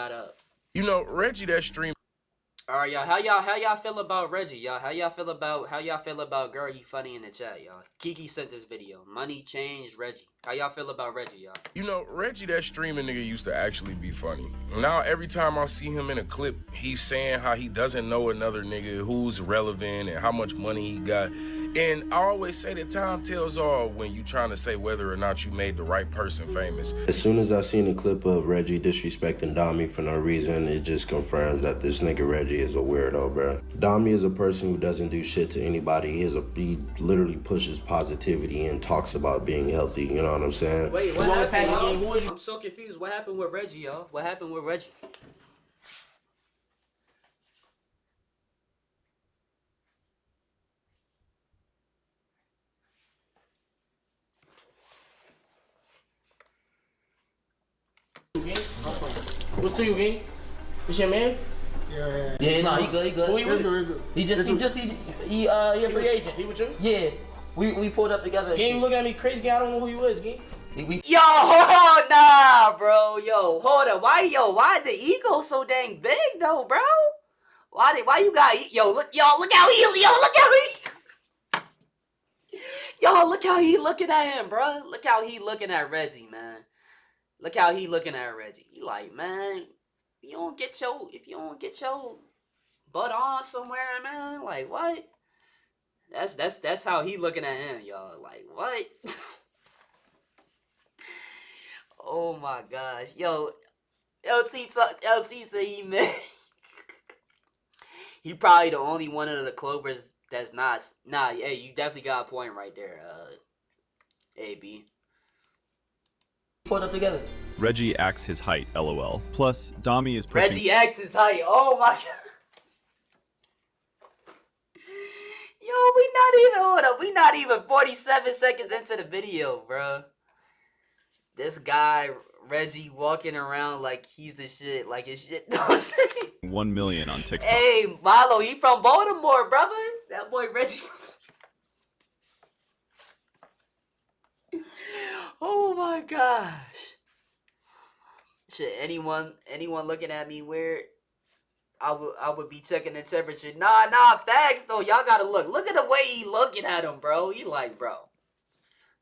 shut up. You know, Reggie, that stream. All right, y'all. How y'all feel about Reggie, y'all? How y'all feel about girl? He funny in the chat, y'all. Kiki sent this video. Money changed Reggie. How y'all feel about Reggie, y'all? You know, Reggie, that streaming nigga used to actually be funny. Now, every time I see him in a clip, he's saying how he doesn't know another nigga who's relevant and how much money he got. And I always say that time tells all when you trying to say whether or not you made the right person famous. As soon as I seen a clip of Reggie disrespecting Damii for no reason, it just confirms that this nigga Reggie is a weirdo, bro. Damii is a person who doesn't do shit to anybody. He literally pushes positivity and talks about being healthy, you know what I'm saying? Wait, what happened, y'all? I'm so confused. What happened with Reggie, y'all? What happened with Reggie? What's to you, gang? This your man? Yeah, no, he good. Who you with? He a free agent. He with you? Yeah, we pulled up together. Gang, look at me crazy, gang. I don't know who you is, gang. Yo, nah, bro. Yo, hold up. Why the ego so dang big though, bro? Why you got look how he looking at him, bro. Look how he looking at Reggie, man. Look how he looking at Reggie. He like, man, if you don't get your butt on somewhere, man, like what? That's how he looking at him, y'all. Like what? Oh my gosh, yo, LT said he mad. He probably the only one of the Clovers that's not. Nah, hey, you definitely got a point right there, AB. Pulled up together. Reggie acts his height, lol. Plus, Damii is pushing. Reggie acts his height. Oh my god. Yo, we not even 47 seconds into the video, bro. This guy, Reggie, walking around like he's the shit, like his shit don't say. 1 million on TikTok. Hey, Milo, he from Baltimore, brother. That boy Reggie. Oh my gosh. Shit, anyone looking at me weird? I would be checking the temperature. Nah, facts though. Y'all gotta look. Look at the way he looking at him, bro. He like, bro.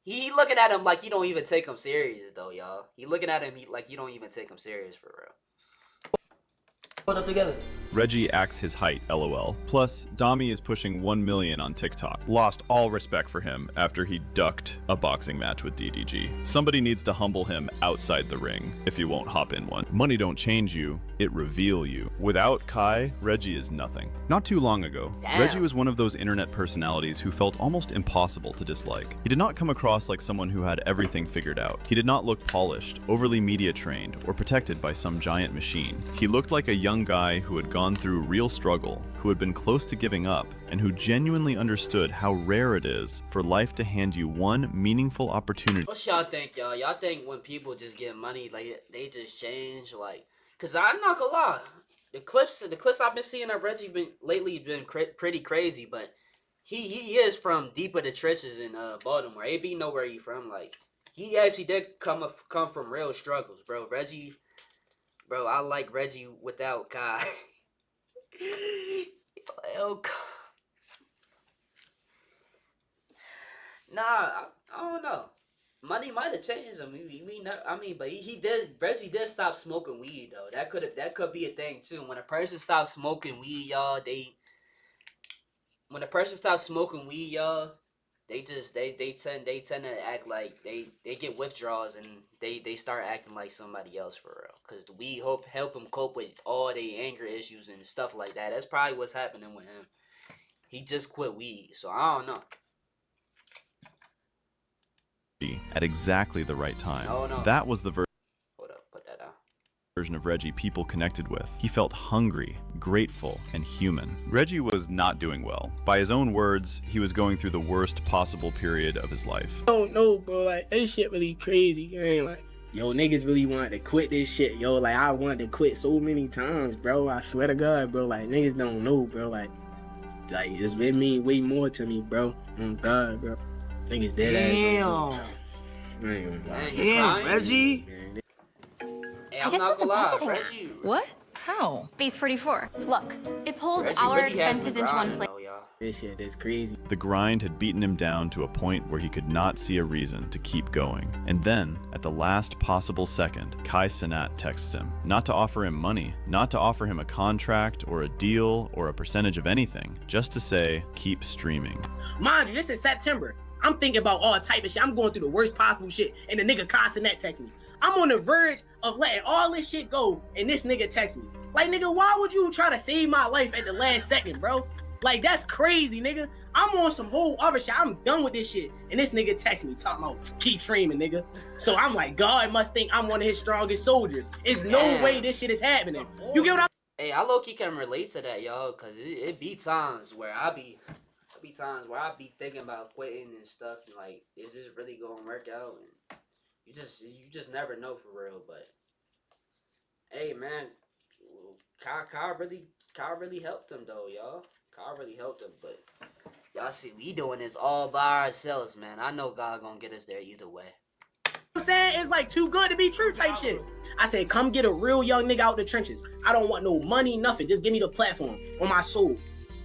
He looking at him like he don't even take him serious though, y'all. He looking at him like you don't even take him serious for real. Pulled up together. Reggie acts his height, lol. Plus, Damii is pushing 1 million on TikTok. Lost all respect for him after he ducked a boxing match with DDG. Somebody needs to humble him outside the ring if he won't hop in one. Money don't change you, it reveal you. Without Kai, Reggie is nothing. Not too long ago, Reggie was one of those internet personalities who felt almost impossible to dislike. He did not come across like someone who had everything figured out. He did not look polished, overly media trained, or protected by some giant machine. He looked like a young guy who had gone through real struggle, who had been close to giving up, and who genuinely understood how rare it is for life to hand you one meaningful opportunity. What y'all think, y'all? Y'all think when people just get money, like they just change, like? Cause I'm not gonna lie, the clips I've been seeing of Reggie lately been pretty crazy, but he is from deep of the trenches in Baltimore. AB know where he from. Like he actually did come from real struggles, bro. Reggie, bro, I like Reggie without Kai. Oh, nah, I don't know. Money might have changed him. But Reggie did stop smoking weed though. That could be a thing too. When a person stops smoking weed, y'all, they tend to act like they get withdrawals and they start acting like somebody else for real. Cause the weed help them cope with all their anger issues and stuff like that. That's probably what's happening with him. He just quit weed, so I don't know. At exactly the right time. Oh, no. That was the Hold up, put that down. Version of Reggie people connected with. He felt hungry, grateful, and human. Reggie was not doing well. By his own words, he was going through the worst possible period of his life. I don't know, bro. Like, this shit really crazy, gang. Like, yo, niggas really wanted to quit this shit, yo. Like, I wanted to quit so many times, bro. I swear to God, bro. Like, niggas don't know, bro. Like it mean way more to me, bro. Oh, God, bro. Niggas dead ass. Damn, Reggie. Hey, I'm not gonna lie, What? How? Base 44. Look, it pulls Reggie our really has expenses been into one grinding, place. though, y'all. This shit is crazy. The grind had beaten him down to a point where he could not see a reason to keep going. And then, at the last possible second, Kai Cenat texts him, not to offer him money, not to offer him a contract or a deal or a percentage of anything, just to say, keep streaming. Mind you, this is September. I'm thinking about all type of shit. I'm going through the worst possible shit, and the nigga Casanet text me. I'm on the verge of letting all this shit go, and this nigga text me. Like, nigga, why would you try to save my life at the last second, bro? Like, that's crazy, nigga. I'm on some whole other shit. I'm done with this shit. And this nigga text me talking about keep streaming, nigga. So I'm like, God must think I'm one of his strongest soldiers. There's no way this shit is happening. You get what I'm Hey, I low-key can relate to that, y'all, because it be times where I be thinking about quitting and stuff, and like, is this really gonna work out? And you just never know for real. But hey, man, Kyle really helped him though, y'all. Kyle really helped him, but y'all see, we doing this all by ourselves, man. I know God gonna get us there either way. saying? It's like too good to be true type shit. I said, come get a real young nigga out the trenches. I don't want no money, nothing. Just give me the platform on my soul.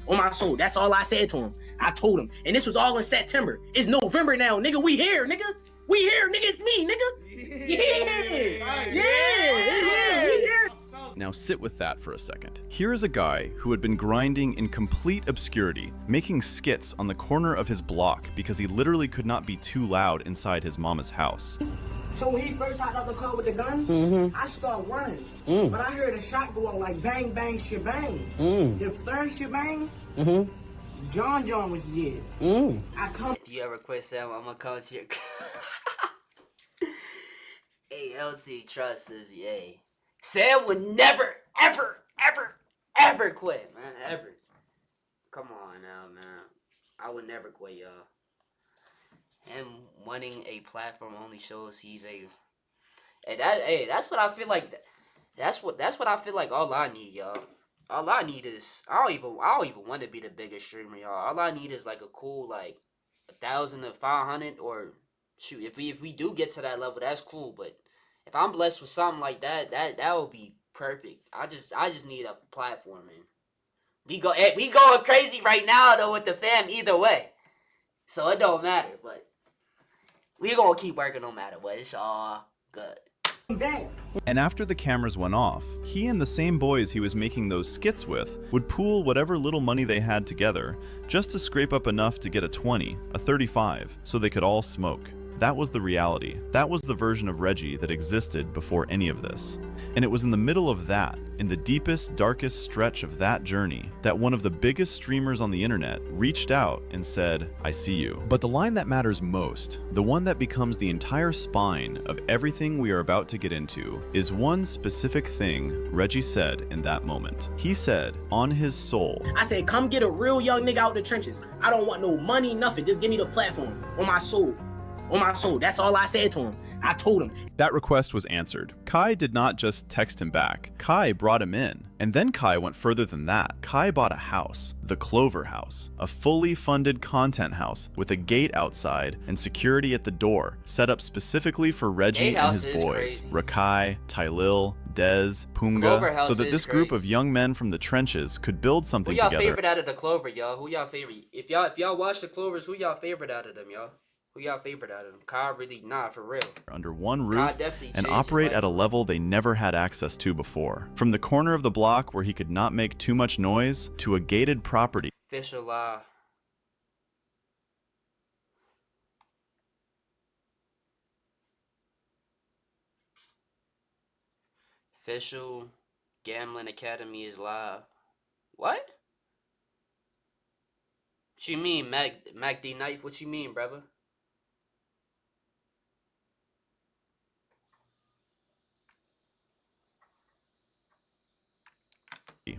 On my soul. That's all I said to him. I told him. And this was all in September. It's November now, nigga. We here, nigga. We here, nigga. It's me, nigga. Yeah. We here. Now sit with that for a second. Here is a guy who had been grinding in complete obscurity, making skits on the corner of his block because he literally could not be too loud inside his mama's house. So when he first hopped out the car with the gun, I started running. But I heard a shot go off like bang, bang, shebang. The third shebang, John was dead. I come. If you ever quit, Sam, I'm gonna come to your. Hey, LC Trust is yay. Sam would never, ever quit, man. Ever. Come on now, man. I would never quit, y'all. Him wanting a platform only shows he's a. That's what I feel like. That's what I feel like. All I need, y'all. All I need is I don't even want to be the biggest streamer, y'all. All I need is like a cool like 1,000 to 500, or shoot, if we do get to that level, that's cool. But if I'm blessed with something like that would be perfect. I just need a platform, man. We going crazy right now though with the fam either way, so it don't matter. But we gonna keep working no matter what. It's all good. And after the cameras went off, he and the same boys he was making those skits with would pool whatever little money they had together just to scrape up enough to get a 20, a 35, so they could all smoke. That was the reality. That was the version of Reggie that existed before any of this. And it was in the middle of that, in the deepest, darkest stretch of that journey, that one of the biggest streamers on the internet reached out and said, I see you. But the line that matters most, the one that becomes the entire spine of everything we are about to get into, is one specific thing Reggie said in that moment. He said, on his soul, I said, come get a real young nigga out the trenches. I don't want no money, nothing. Just give me the platform on my soul. On my soul. That's all I said to him. I told him. That request was answered. Kai did not just text him back. Kai brought him in. And then Kai went further than that. Kai bought a house, the Clover House, a fully funded content house with a gate outside and security at the door, set up specifically for Reggie and his boys, Rakai, Tylil, Dez, Punga, so that this group of young men from the trenches could build something together. Who y'all favorite out of the Clover, y'all? Who y'all favorite? If y'all watch the Clovers, who y'all favorite out of them, y'all? Who y'all favorite out of them? Kai really, for real. Under one roof and operate at a level they never had access to before. From the corner of the block where he could not make too much noise to a gated property. Official Official Gambling Academy is live. What? What you mean, Mac D Knife? What you mean, brother?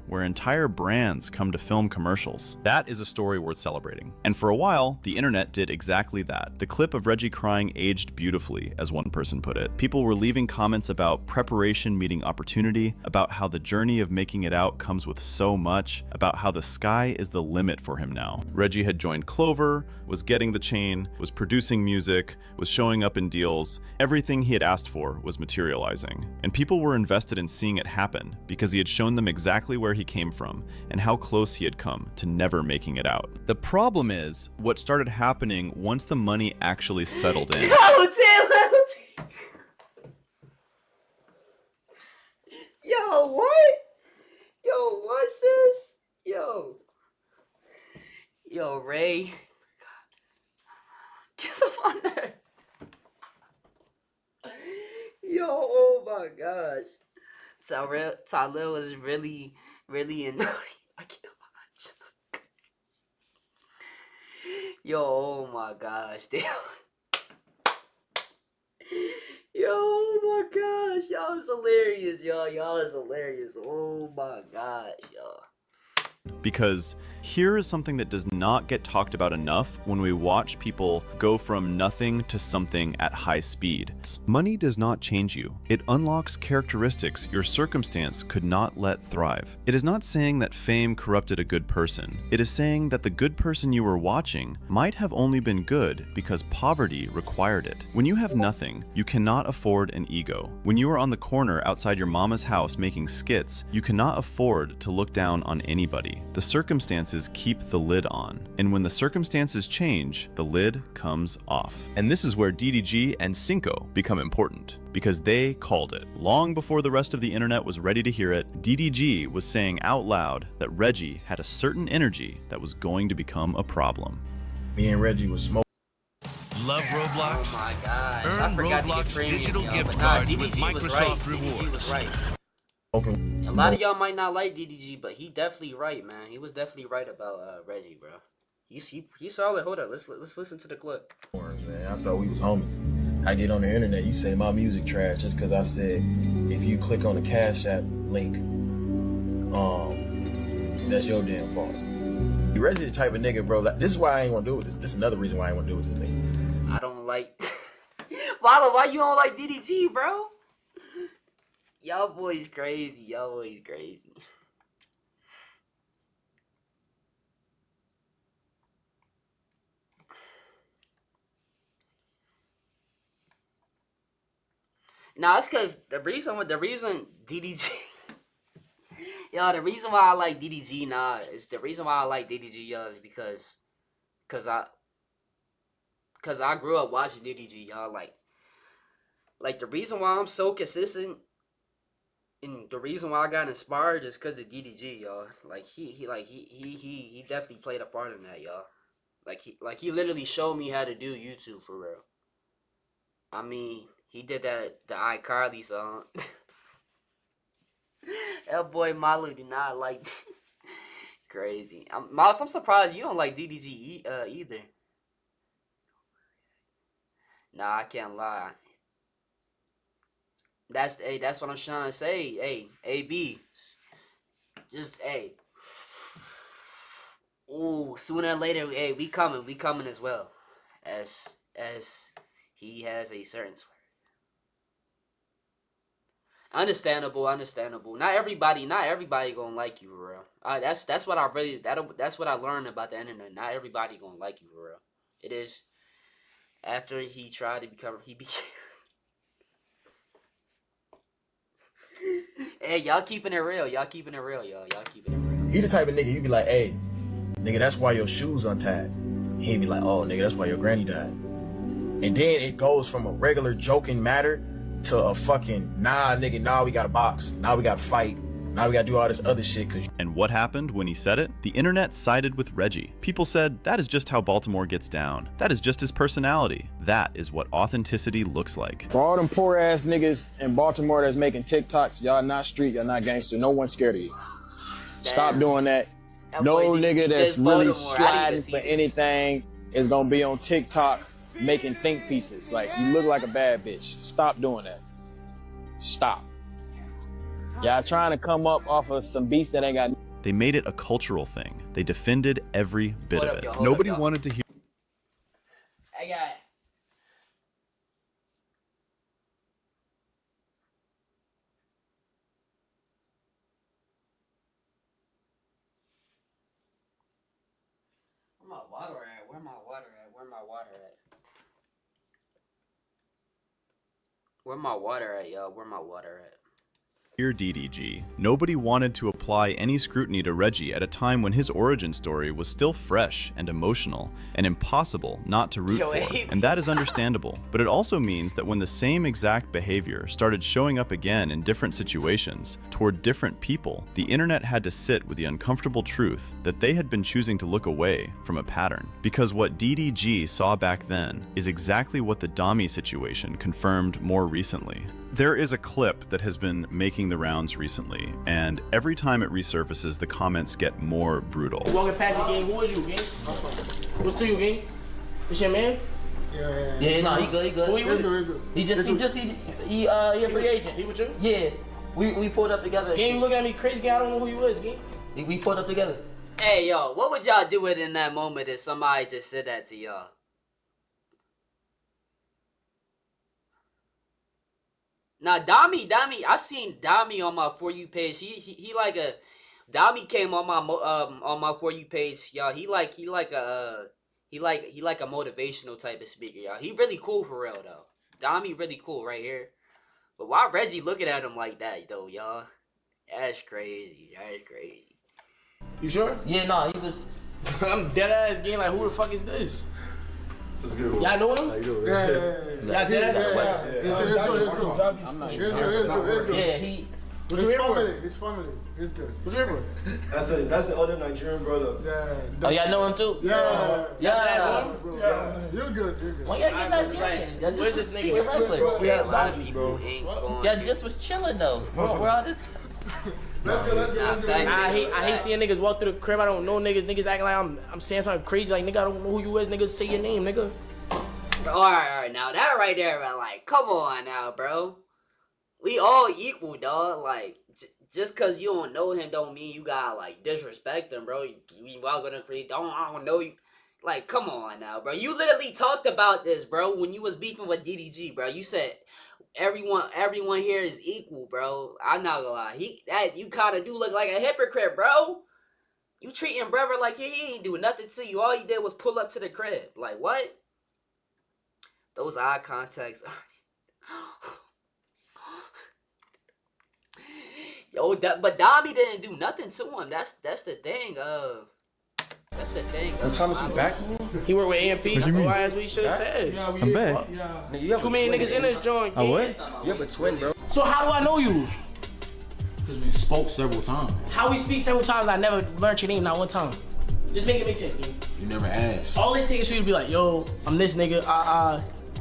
where entire brands come to film commercials. That is a story worth celebrating. And for a while, the internet did exactly that. The clip of Reggie crying aged beautifully, as one person put it. People were leaving comments about preparation meeting opportunity, about how the journey of making it out comes with so much, about how the sky is the limit for him now. Reggie had joined Clover, was getting the chain, was producing music, was showing up in deals. Everything he had asked for was materializing. And people were invested in seeing it happen because he had shown them exactly where he came from and how close he had come to never making it out. The problem is what started happening once the money actually settled in. Yo, what? Yo, what's this? Yo, Ray. Get some on nerves. Yo, oh my gosh. Talil was really annoying. I can't watch. Yo, oh my gosh, damn. Yo, oh my gosh, y'all is hilarious, y'all. Y'all is hilarious. Oh my gosh, y'all. Because here is something that does not get talked about enough when we watch people go from nothing to something at high speed. Money does not change you. It unlocks characteristics your circumstance could not let thrive. It is not saying that fame corrupted a good person. It is saying that the good person you were watching might have only been good because poverty required it. When you have nothing, you cannot afford an ego. When you are on the corner outside your mama's house making skits, you cannot afford to look down on anybody. The circumstances keep the lid on, and when the circumstances change, the lid comes off. And this is where DDG and Cinco become important, because they called it. Long before the rest of the internet was ready to hear it, DDG was saying out loud that Reggie had a certain energy that was going to become a problem. Me and Reggie was smoking. Love Roblox? Oh my gosh. Earn Roblox digital gift cards with Microsoft Rewards. DDG was right. Okay. A lot of y'all might not like DDG, but he definitely right, man. He was definitely right about Reggie, bro. He's solid. Hold up, let's listen to the clip. Man, I thought we was homies. I get on the internet, you say my music trash just because I said if you click on the Cash App link, that's your damn fault. You Reggie the type of nigga, bro. Like, this is why I ain't want to do it with this. This is another reason why I ain't want to do it with this nigga. I don't like. Why you don't like DDG, bro? Y'all boys crazy. Y'all boys crazy. Nah, it's cause the reason DDG yo, the reason why I like DDG is the reason why I like DDG, yo, is because I grew up watching DDG, y'all. Like the reason why I'm so consistent and the reason why I got inspired is because of DDG, y'all. Like he definitely played a part in that, y'all. Like he literally showed me how to do YouTube for real. I mean, he did the iCarly song. That boy Malu did not like crazy. I'm surprised you don't like DDG either. Nah, I can't lie. That's what I'm trying to say. Hey, AB. Just ooh, sooner or later, hey, we coming as well. As he has a certain swear. Understandable. Not everybody gonna like you for real. That's what I learned about the internet. Not everybody gonna like you for real. It is after he tried to become he became. Hey, y'all keeping it real. Y'all keeping it real. He the type of nigga you be like, hey, nigga, that's why your shoes untied. He be like, oh, nigga, that's why your granny died. And then it goes from a regular joking matter to a fucking, nah, nigga, nah, we gotta box. Now we gotta fight. Now we gotta do all this other shit. And what happened when he said it? The internet sided with Reggie. People said, that is just how Baltimore gets down. That is just his personality. That is what authenticity looks like. For all them poor ass niggas in Baltimore that's making TikToks, y'all not street, y'all not gangster. No one's scared of you. Stop doing that. No nigga that's really sliding for anything is gonna be on TikTok making think pieces. Like, you look like a bad bitch. Stop doing that. Stop. Y'all trying to come up off of some beef that ain't got. They made it a cultural thing. They defended every bit Hold of up, it. y'all, hold Nobody up, y'all. wanted to hear. I got. Where my water at? Where my water at? Where my water at? Where my water at, y'all? Where my water at? Dear DDG, nobody wanted to apply any scrutiny to Reggie at a time when his origin story was still fresh and emotional and impossible not to root for, and that is understandable. But it also means that when the same exact behavior started showing up again in different situations, toward different people, the internet had to sit with the uncomfortable truth that they had been choosing to look away from a pattern. Because what DDG saw back then is exactly what the Damii situation confirmed more recently. There is a clip that has been making the rounds recently, and every time it resurfaces, the comments get more brutal. Walking past the game, who is you, gang? What's to you, gang? This your man? Yeah, no, he good, he good. Who you with? He a free agent. He with you? Yeah, we pulled up together. Gang, you looking at me crazy, gang? I don't know who you is, gang. We pulled up together. Hey, yo, what would y'all do it in that moment if somebody just said that to y'all? Now, Damii, I seen Damii on my For You page. He like a Damii came on my For You page, y'all. He like a motivational type of speaker, y'all. He really cool for real though. Damii really cool right here. But why Reggie looking at him like that though, y'all? That's crazy. That's crazy. You sure? Yeah, no, he was. I'm dead ass, gang. Like, who the fuck is this? That's good. Y'all know him? Yeah. Y'all dead ass? It's good. Yeah, he. What you here for? It's family. It's good. What you here for? That's the other Nigerian brother. Yeah. Oh, y'all know him too? Yeah. Yeah. You're good. Well, y'all Nigerian. Y'all Where's this nigga? regular. Yeah, a lot of people ain't going. Y'all just was chilling though. Where all this? Let's go. I hate seeing niggas walk through the crib. I don't know niggas. Niggas acting like I'm saying something crazy. Like, nigga, I don't know who you is. Niggas, say your name, nigga. All right. Now that right there, bro, like, come on now, bro. We all equal, dog. Like, just cause you don't know him don't mean you gotta like disrespect him, bro. We all gonna create. I don't know you. Like, come on now, bro. You literally talked about this, bro, when you was beefing with DDG, bro. You said everyone here is equal, bro. I'm not gonna lie. You kind of do look like a hypocrite, bro. You treating brother like he ain't doing nothing to you. All he did was pull up to the crib. Like, what? Those eye contacts are. Yo, but Damii didn't do nothing to him. That's the thing. That's the thing. Thomas is back? He worked with AMP. That's what he should have said. I'm back. Too many niggas in this joint. I what? You have a twin, bro. So how do I know you? Because we spoke several times. How we speak several times, I never learned your name, not one time. Just make it make sense, man. You never asked. All it takes is for you to be like, yo, I'm this nigga,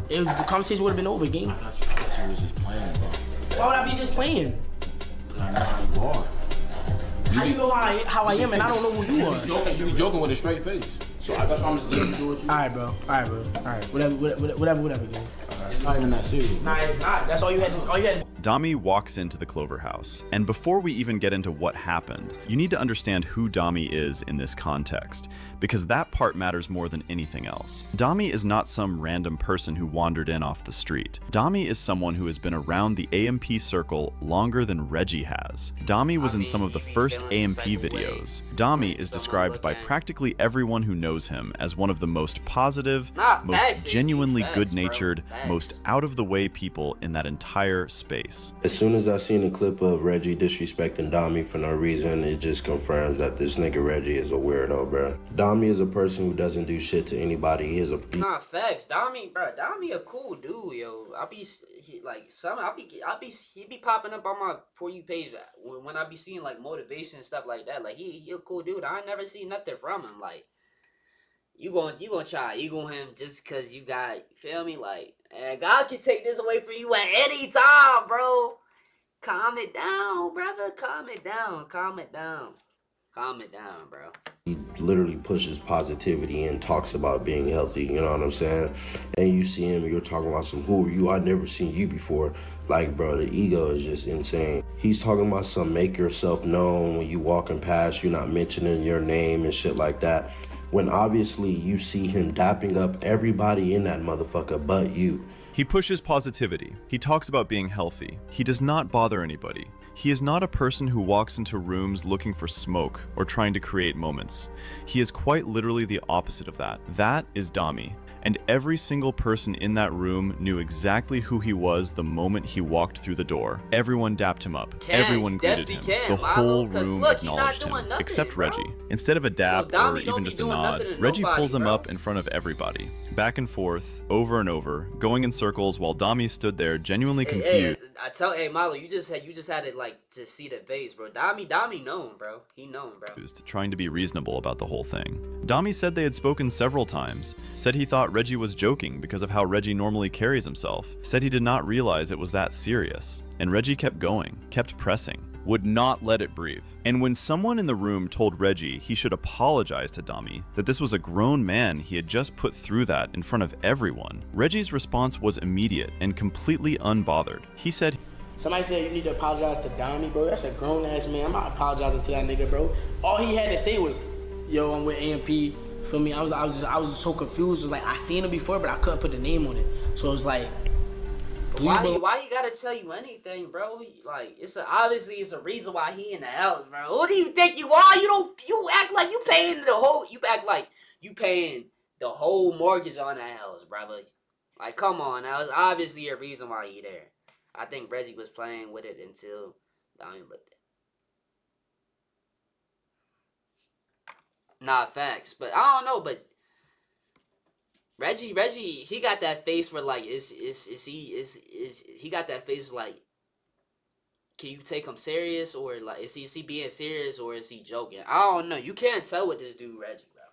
the conversation would have been over, gang. I thought you was just playing, bro. Why would I be just playing? I know how you are. How you know how I am and I don't know who you are? You be joking with a straight face. So I guess I'm just letting you do what you. Alright, bro. Alright. Whatever, gang. It's not even that serious. Nah, it's not. That's all you had. Damii walks into the Clover House, and before we even get into what happened, you need to understand who Damii is in this context, because that part matters more than anything else. Damii is not some random person who wandered in off the street. Damii is someone who has been around the AMP circle longer than Reggie has. Damii was in some of the first AMP videos. Damii is described by practically everyone who knows him as one of the most positive, most genuinely good-natured, most out-of-the-way people in that entire space. As soon as I seen a clip of Reggie disrespecting Damii for no reason, it just confirms that this nigga Reggie is a weirdo, bro. Damii is a person who doesn't do shit to anybody. He is a Nah, facts. Damii a cool dude, yo. He be popping up on my For You page when I be seeing like motivation and stuff like that. Like he a cool dude. I ain't never seen nothing from him. Like you gonna try ego him just cause you got, feel me? Like, and God can take this away from you at any time, bro. Calm it down, brother. Calm it down. Calm it down, bro. He literally pushes positivity and talks about being healthy, you know what I'm saying? And you see him and you're talking about some, who are you? I've never seen you before. Like, bro, the ego is just insane. He's talking about some make yourself known when you walking past, you're not mentioning your name and shit like that. When obviously you see him dapping up everybody in that motherfucker but you. He pushes positivity. He talks about being healthy. He does not bother anybody. He is not a person who walks into rooms looking for smoke or trying to create moments. He is quite literally the opposite of that. That is Damii. And every single person in that room knew exactly who he was the moment he walked through the door. Everyone dapped him up. Everyone greeted him. The whole room acknowledged him, except Reggie. Instead of a dap or even just a nod, Reggie pulls him up in front of everybody. Back and forth, over and over, going in circles while Damii stood there genuinely confused. Hey, Milo, you just had it like to see the base, bro. Damii known, bro. He known, bro. Trying to be reasonable about the whole thing. Damii said they had spoken several times, said he thought Reggie was joking because of how Reggie normally carries himself, said he did not realize it was that serious, and Reggie kept going, kept pressing, would not let it breathe. And when someone in the room told Reggie he should apologize to Damii, that this was a grown man he had just put through that in front of everyone, Reggie's response was immediate and completely unbothered. He said, somebody said you need to apologize to Damii, bro. That's a grown ass man. I'm not apologizing to that nigga, bro. All he had to say was, yo, I'm with AMP. Feel me? I was so confused. It was like I seen him before, but I couldn't put the name on it. So it was like, why he gotta tell you anything, bro? Like obviously it's a reason why he in the house, bro. Who do you think you are? You act like you paying you act like you paying the whole mortgage on that house, brother. Like, come on, now it's obviously a reason why he there. I think Reggie was playing with it until Damii looked at it. Nah, facts, but I don't know, but Reggie, he got that face where like he got that face like, can you take him serious, or like is he being serious, or is he joking? I don't know. You can't tell with this dude Reggie, bro.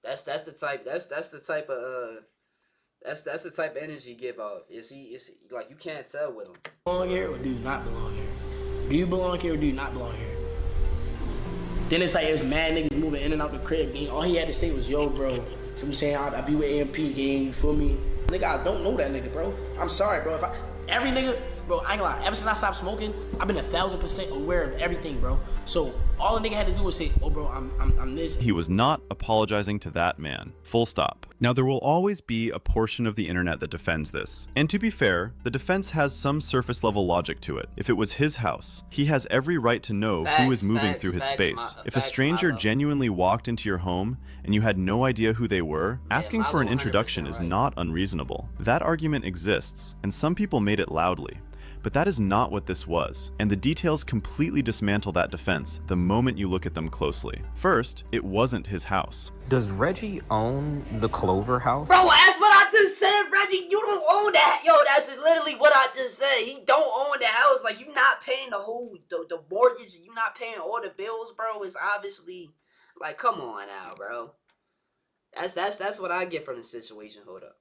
That's the type of energy he give off. Is he like, you can't tell with him. Belong here or do you not belong here? Do you belong here or do you not belong here? Then it's like, there's mad niggas moving in and out the crib, gang. All he had to say was, yo, bro. Feel me I'm saying? I be with AMP, gang. You feel me? Nigga, I don't know that nigga, bro. I'm sorry, bro. Every nigga, bro, I ain't gonna lie. Ever since I stopped smoking, I've been 1,000% aware of everything, bro. So all the nigga had to do was say, oh, bro, I'm this. He was not apologizing to that man. Full stop. Now, there will always be a portion of the internet that defends this. And to be fair, the defense has some surface level logic to it. If it was his house, he has every right to know who is moving through his space. If a stranger genuinely walked into your home and you had no idea who they were, asking for an introduction is not unreasonable. That argument exists, and some people made it loudly. But that is not what this was, and the details completely dismantle that defense the moment you look at them closely. First, it wasn't his house. Does Reggie own the Clover house? Bro, that's what I just said, Reggie. You don't own that. Yo, that's literally what I just said. He don't own the house. Like, you not paying the mortgage. You not paying all the bills, bro. It's obviously, like, come on now, bro. That's what I get from the situation. Hold up.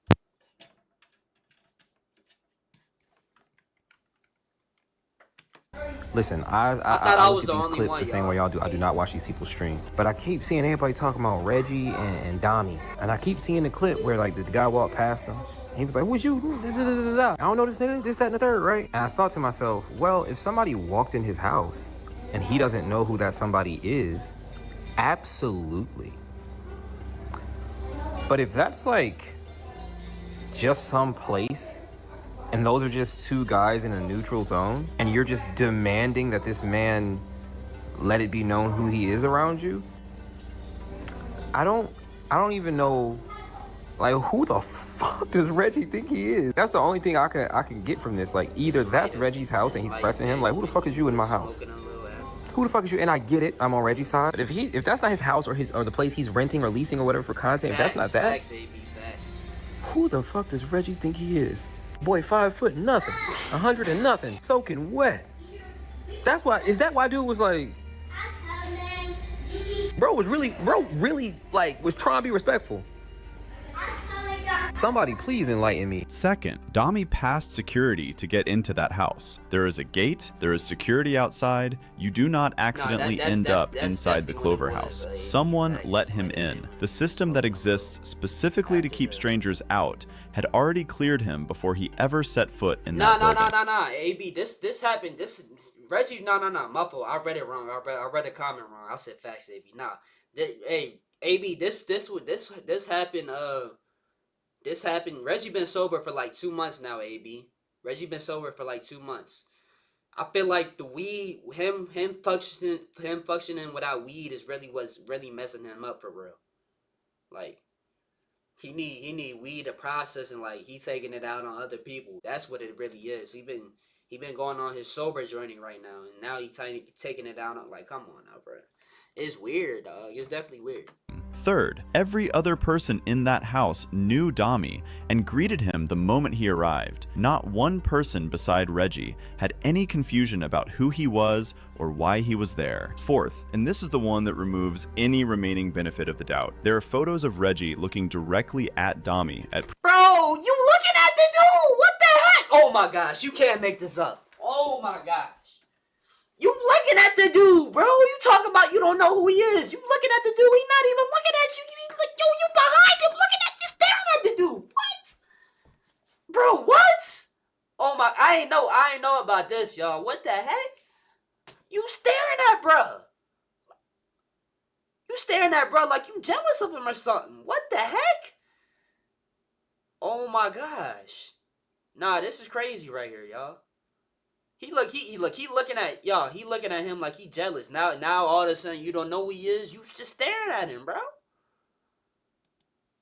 Listen, I look at these clips the same way y'all do. I do not watch these people stream. But I keep seeing everybody talking about Reggie and Damii. And I keep seeing the clip where, like, the guy walked past them. He was like, who's you? I don't know this nigga, this, that, and the third, right? And I thought to myself, well, if somebody walked in his house and he doesn't know who that somebody is, absolutely. But if that's, like, just some place, and those are just two guys in a neutral zone, and you're just demanding that this man let it be known who he is around you, I don't even know, like, who the fuck does Reggie think he is? That's the only thing I can get from this. Like, either that's Reggie's house and he's pressing him, like, who the fuck is you in my house? Who the fuck is you? And I get it, I'm on Reggie's side. But if that's not his house or the place he's renting or leasing or whatever for content, if that's not that, who the fuck does Reggie think he is? Boy, 5 foot nothing, 100 and nothing, soaking wet. That's why. Is that why dude was like, bro really like was trying to be respectful. Somebody please enlighten me. Second, Damii passed security to get into that house. There is a gate, there is security outside. You do not accidentally end up inside the Clover House. Someone let him in. The system that exists specifically to keep strangers out had already cleared him before he ever set foot in that building. Nah. AB, this happened. This Reggie, no. My fault. I read it wrong. I read the comment wrong. I said facts, AB. Nah. Hey, AB, this happened. This happened. Reggie been sober for like 2 months now, AB. Reggie been sober for like 2 months. I feel like the weed, him functioning without weed is really what's really messing him up for real. Like, he need weed to process, and like he taking it out on other people. That's what it really is. He been going on his sober journey right now, and now he taking it out on, like, come on now, bro. It's weird, dog. It's definitely weird. Third, every other person in that house knew Damii and greeted him the moment he arrived. Not one person beside Reggie had any confusion about who he was or why he was there. Fourth, and this is the one that removes any remaining benefit of the doubt, there are photos of Reggie looking directly at Damii at Bro, you looking at the dude? What the heck? Oh my gosh, you can't make this up. Oh my gosh. You looking at the dude, bro. You talking about you don't know who he is. You looking at the dude. He not even looking at you. You behind him looking at you, staring at the dude. What? Bro, what? Oh my, I ain't know about this, y'all. What the heck? You staring at bro. You staring at bro like you jealous of him or something. What the heck? Oh my gosh. Nah, this is crazy right here, y'all. He looking at y'all. He looking at him like he jealous. Now all of a sudden you don't know who he is. You just staring at him, bro.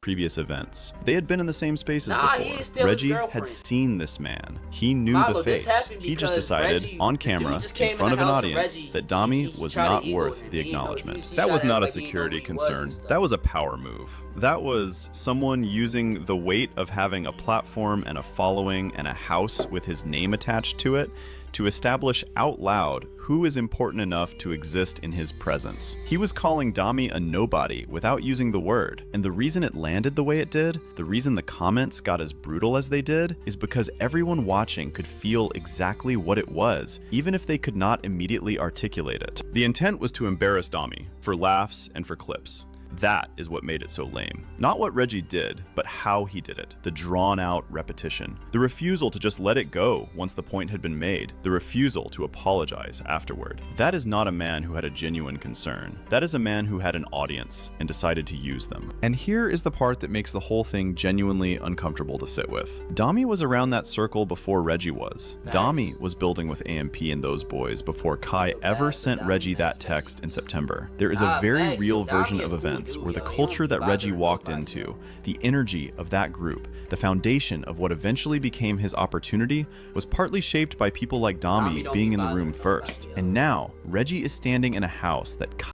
previous events. They had been in the same spaces before. Reggie had seen this man. He knew the face. He just decided, on camera, in front of an audience, that Damii was not worth the acknowledgement. That was not a security concern. That was a power move. That was someone using the weight of having a platform and a following and a house with his name attached to it to establish out loud who is important enough to exist in his presence. He was calling Damii a nobody without using the word, and the reason it landed the way it did, the reason the comments got as brutal as they did, is because everyone watching could feel exactly what it was, even if they could not immediately articulate it. The intent was to embarrass Damii, for laughs and for clips. That is what made it so lame. Not what Reggie did, but how he did it. The drawn-out repetition. The refusal to just let it go once the point had been made. The refusal to apologize afterward. That is not a man who had a genuine concern. That is a man who had an audience and decided to use them. And here is the part that makes the whole thing genuinely uncomfortable to sit with. Damii was around that circle before Reggie was. Nice. Damii was building with AMP and those boys before Kai ever sent Reggie that text in September. There is a very real version of events where the culture that Reggie walked into, the energy of that group, the foundation of what eventually became his opportunity, was partly shaped by people like Damii being in the room first. And now, Reggie is standing in a house that